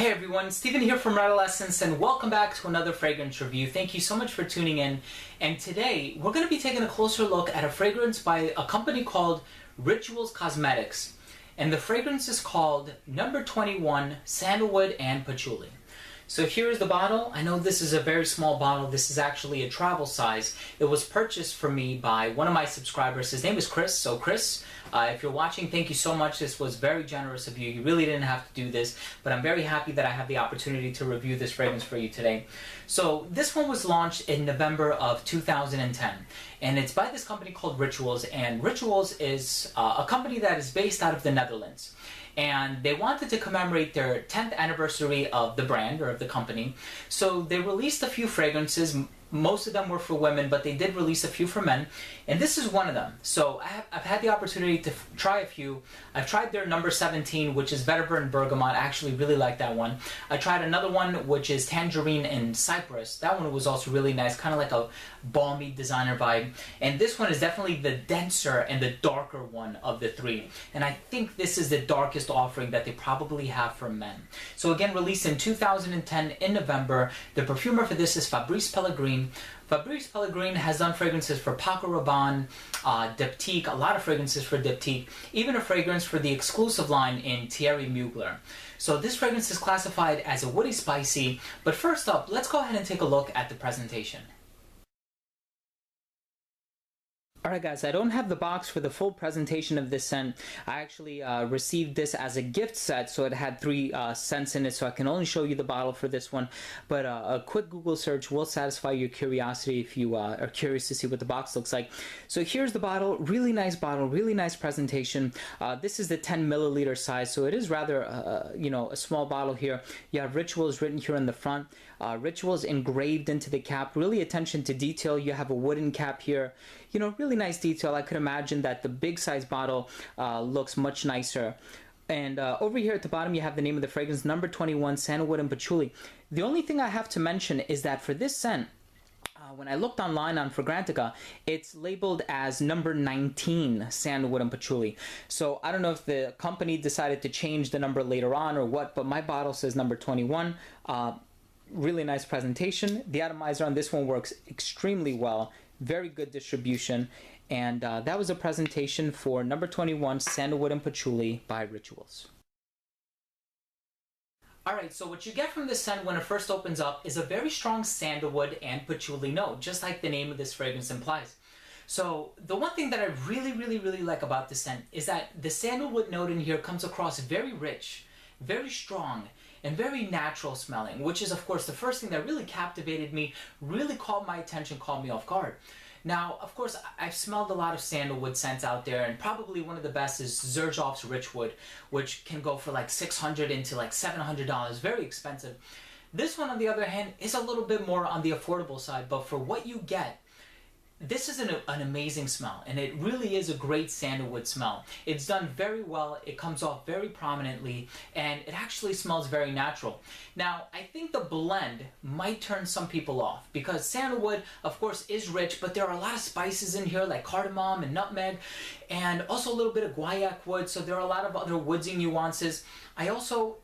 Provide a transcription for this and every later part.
Hey everyone, Stephen here from Essence, and welcome back to another fragrance review. Thank you so much for tuning in. And today we're going to be taking a closer look at a fragrance by a company called Rituals Cosmetics. And the fragrance is called Number 21 Sandalwood and Patchouli. So here's the bottle. I know this is a very small bottle. This is actually a travel size. It was purchased for me by one of my subscribers. His name is Chris. So Chris, if you're watching, thank you so much. This was very generous of you. You really didn't have to do this, but I'm very happy that I have the opportunity to review this fragrance for you today. So this one was launched in November of 2010, and it's by this company called Rituals, and Rituals is a company that is based out of the Netherlands. And they wanted to commemorate their 10th anniversary of the brand, or of the company. So they released a few fragrances. Most of them were for women, but they did release a few for men. And this is one of them. So I've had the opportunity to try a few. I've tried their number 17, which is Vetiver and Bergamot. I actually really like that one. I tried another one, which is Tangerine and Cypress. That one was also really nice, kind of like a balmy designer vibe. And this one is definitely the denser and the darker one of the three. And I think this is the darkest offering that they probably have for men. So again, released in 2010 in November. The perfumer for this is Fabrice Pellegrin. Fabrice Pellegrin has done fragrances for Paco Rabanne, Diptyque, a lot of fragrances for Diptyque, even a fragrance for the exclusive line in Thierry Mugler. So this fragrance is classified as a woody spicy, but first up, let's go ahead and take a look at the presentation. Alright guys, I don't have the box for the full presentation of this scent. I actually received this as a gift set, so it had 3 scents in it, so I can only show you the bottle for this one. But a quick Google search will satisfy your curiosity if you are curious to see what the box looks like. So here's the bottle, really nice presentation. This is the 10 milliliter size, so it is rather, a small bottle here. You have Rituals written here in the front. Rituals engraved into the cap, really attention to detail. You have a wooden cap here, really nice detail. I could imagine that the big size bottle looks much nicer. And over here at the bottom you have the name of the fragrance, Number 21 Sandalwood and Patchouli. The only thing I have to mention is that for this scent, when I looked online on Fragrantica, it's labeled as Number 19 Sandalwood and Patchouli. So I don't know if the company decided to change the number later on or what, but my bottle says Number 21. Really nice presentation. The atomizer on this one works extremely well. Very good distribution. And that was a presentation for Number 21 Sandalwood and Patchouli by Rituals. Alright, so what you get from this scent when it first opens up is a very strong sandalwood and patchouli note, just like the name of this fragrance implies. So the one thing that I really like about this scent is that the sandalwood note in here comes across very rich, very strong, and very natural smelling, which is of course the first thing that really captivated me, really caught my attention, caught me off guard. Now, of course, I've smelled a lot of sandalwood scents out there, and probably one of the best is Xerjoff's Richwood, which can go for like $600 into like $700, very expensive. This one, on the other hand, is a little bit more on the affordable side, but for what you get, this is an amazing smell, and it really is a great sandalwood smell. It's done very well, it comes off very prominently, and it actually smells very natural. Now, I think the blend might turn some people off, because sandalwood, of course, is rich, but there are a lot of spices in here, like cardamom and nutmeg, and also a little bit of guaiac wood, so there are a lot of other woodsy nuances.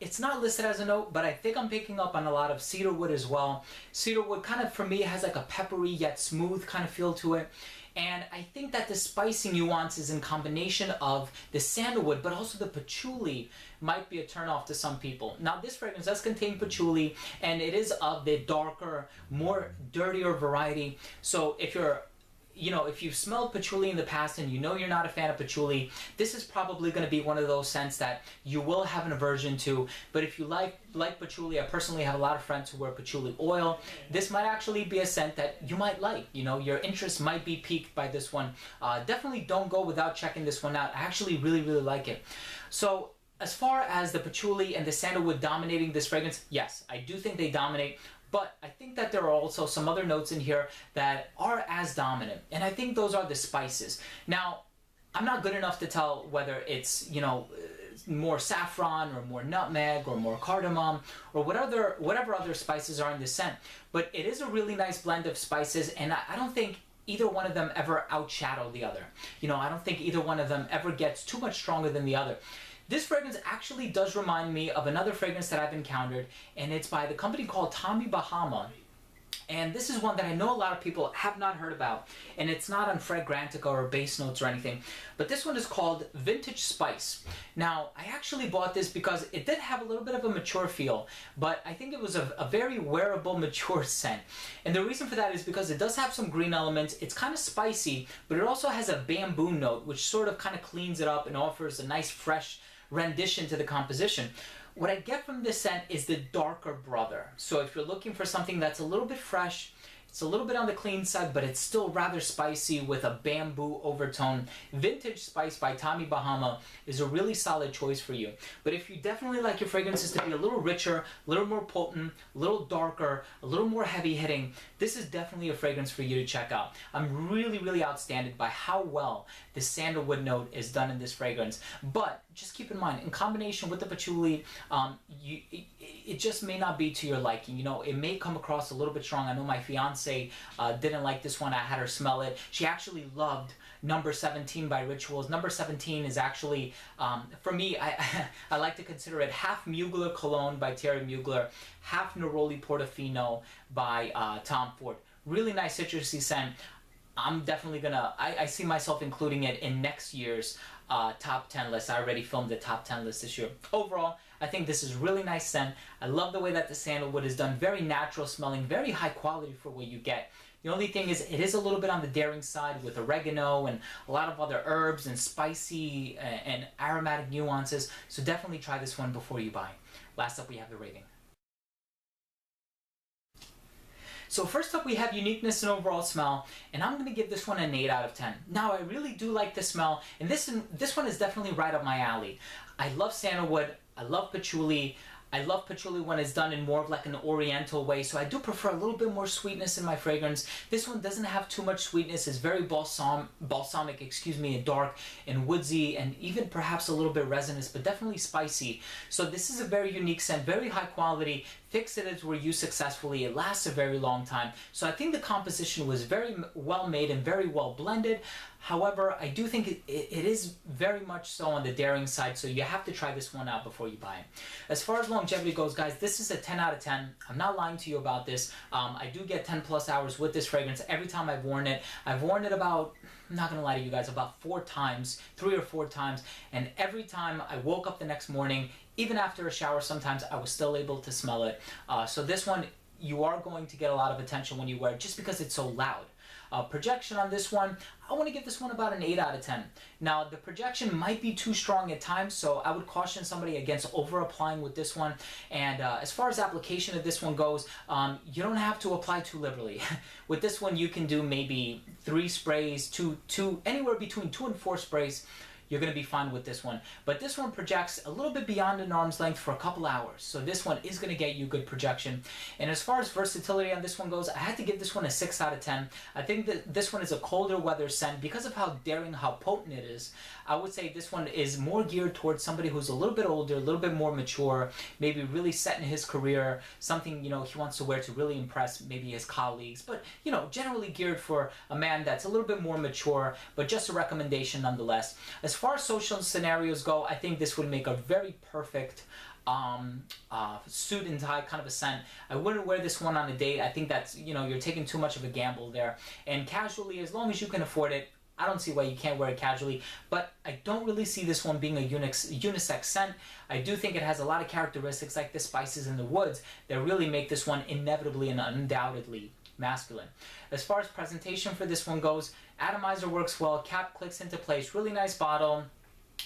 It's not listed as a note, but I think I'm picking up on a lot of cedarwood as well. Cedarwood kind of, for me, has like a peppery yet smooth kind of feel to it. And I think that the spicy nuances in combination of the sandalwood, but also the patchouli, might be a turnoff to some people. Now, this fragrance does contain patchouli, and it is of the darker, more dirtier variety. So if you've smelled patchouli in the past and you're not a fan of patchouli, this is probably going to be one of those scents that you will have an aversion to. But if you like patchouli, I personally have a lot of friends who wear patchouli oil. This might actually be a scent that you might like. Your interest might be piqued by this one. Definitely don't go without checking this one out. I actually really like it. So as far as the patchouli and the sandalwood dominating this fragrance, yes, I do think they dominate. But I think that there are also some other notes in here that are as dominant, and I think those are the spices. Now, I'm not good enough to tell whether it's, more saffron or more nutmeg or more cardamom or whatever other spices are in the scent, but it is a really nice blend of spices, and I don't think either one of them ever outshadow the other. I don't think either one of them ever gets too much stronger than the other. This fragrance actually does remind me of another fragrance that I've encountered, and it's by the company called Tommy Bahama. And this is one that I know a lot of people have not heard about, and it's not on Fragrantica or base notes or anything, but this one is called Vintage Spice. Now, I actually bought this because it did have a little bit of a mature feel, but I think it was a very wearable, mature scent. And the reason for that is because it does have some green elements, it's kind of spicy, but it also has a bamboo note, which sort of kind of cleans it up and offers a nice, fresh rendition to the composition. What I get from this scent is the darker brother. So if you're looking for something that's a little bit fresh, it's a little bit on the clean side, but it's still rather spicy with a bamboo overtone, Vintage Spice by Tommy Bahama is a really solid choice for you. But if you definitely like your fragrances to be a little richer, a little more potent, a little darker, a little more heavy hitting, this is definitely a fragrance for you to check out. I'm really, really outstanded by how well the sandalwood note is done in this fragrance. But just keep in mind, in combination with the patchouli, it just may not be to your liking. You know, it may come across a little bit strong. I know my fiance didn't like this one. I had her smell it. She actually loved Number 17 by Rituals. Number 17 is actually, for me, I like to consider it half Mugler Cologne by Thierry Mugler, half Neroli Portofino by Tom Ford. Really nice citrusy scent. I'm definitely gonna, I see myself including it in next year's top 10 list. I already filmed the top 10 list this year. Overall, I think this is really nice scent. I love the way that the sandalwood is done. Very natural smelling, very high quality for what you get. The only thing is it is a little bit on the daring side with oregano and a lot of other herbs and spicy and aromatic nuances. So definitely try this one before you buy. Last up, we have the rating. So first up, we have uniqueness and overall smell, and I'm going to give this one an 8 out of 10. Now, I really do like the smell, and this one is definitely right up my alley. I love sandalwood, I love patchouli. I love patchouli when it's done in more of like an oriental way, so I do prefer a little bit more sweetness in my fragrance. This one doesn't have too much sweetness. It's very balsamic, excuse me, and dark and woodsy and even perhaps a little bit resinous, but definitely spicy. So this is a very unique scent, very high quality. Fixatives were used successfully. It lasts a very long time. So I think the composition was very well made and very well blended. However, I do think it is very much so on the daring side, so you have to try this one out before you buy it. As far as longevity goes, guys, this is a 10 out of 10. I'm not lying to you about this. I do get 10 plus hours with this fragrance every time I've worn it. I've worn it about, I'm not going to lie to you guys, about 4 times, 3 or 4 times, and every time I woke up the next morning, even after a shower sometimes, I was still able to smell it. So this one, you are going to get a lot of attention when you wear it just because it's so loud. Projection on this one, I want to give this one about an 8 out of 10. Now, the projection might be too strong at times, so I would caution somebody against over-applying with this one. And as far as application of this one goes, you don't have to apply too liberally. With this one, you can do maybe 3 sprays, anywhere between 2 and 4 sprays. You're going to be fine with this one. But this one projects a little bit beyond an arm's length for a couple hours. So this one is going to get you good projection. And as far as versatility on this one goes, I had to give this one a 6 out of 10. I think that this one is a colder weather scent. Because of how daring, how potent it is, I would say this one is more geared towards somebody who's a little bit older, a little bit more mature, maybe really set in his career, something, you know, he wants to wear to really impress maybe his colleagues. But, you know, generally geared for a man that's a little bit more mature, but just a recommendation nonetheless. As far as social scenarios go, I think this would make a very perfect suit and tie kind of a scent. I wouldn't wear this one on a date. I think that's, you know, you're taking too much of a gamble there. And casually, as long as you can afford it, I don't see why you can't wear it casually, but I don't really see this one being a unisex scent. I do think it has a lot of characteristics like the spices in the woods that really make this one inevitably and undoubtedly masculine. As far as presentation for this one goes, atomizer works well, cap clicks into place, really nice bottle,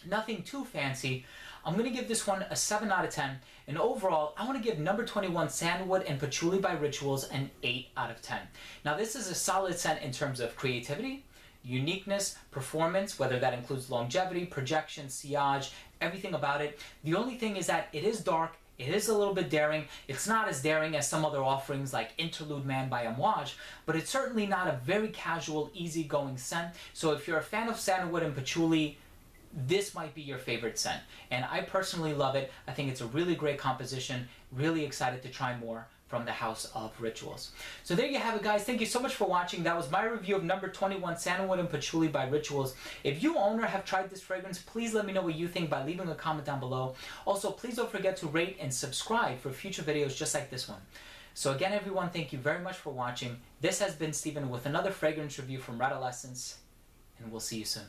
nothing too fancy. I'm going to give this one a 7 out of 10, and overall, I want to give number 21 Sandalwood and Patchouli by Rituals an 8 out of 10. Now this is a solid scent in terms of creativity, uniqueness, performance, whether that includes longevity, projection, sillage, everything about it. The only thing is that it is dark, it is a little bit daring. It's not as daring as some other offerings like Interlude Man by Amouage, but it's certainly not a very casual, easygoing scent. So if you're a fan of Sandalwood and Patchouli, this might be your favorite scent. And I personally love it. I think it's a really great composition. Really excited to try more. from the House of Rituals. So there you have it, guys. Thank you so much for watching. That was my review of number 21, Sandalwood and Patchouli by Rituals. If you own or have tried this fragrance, please let me know what you think by leaving a comment down below. Also, please don't forget to rate and subscribe for future videos just like this one. So again, everyone, thank you very much for watching. This has been Steven with another fragrance review from Radolescence, and we'll see you soon.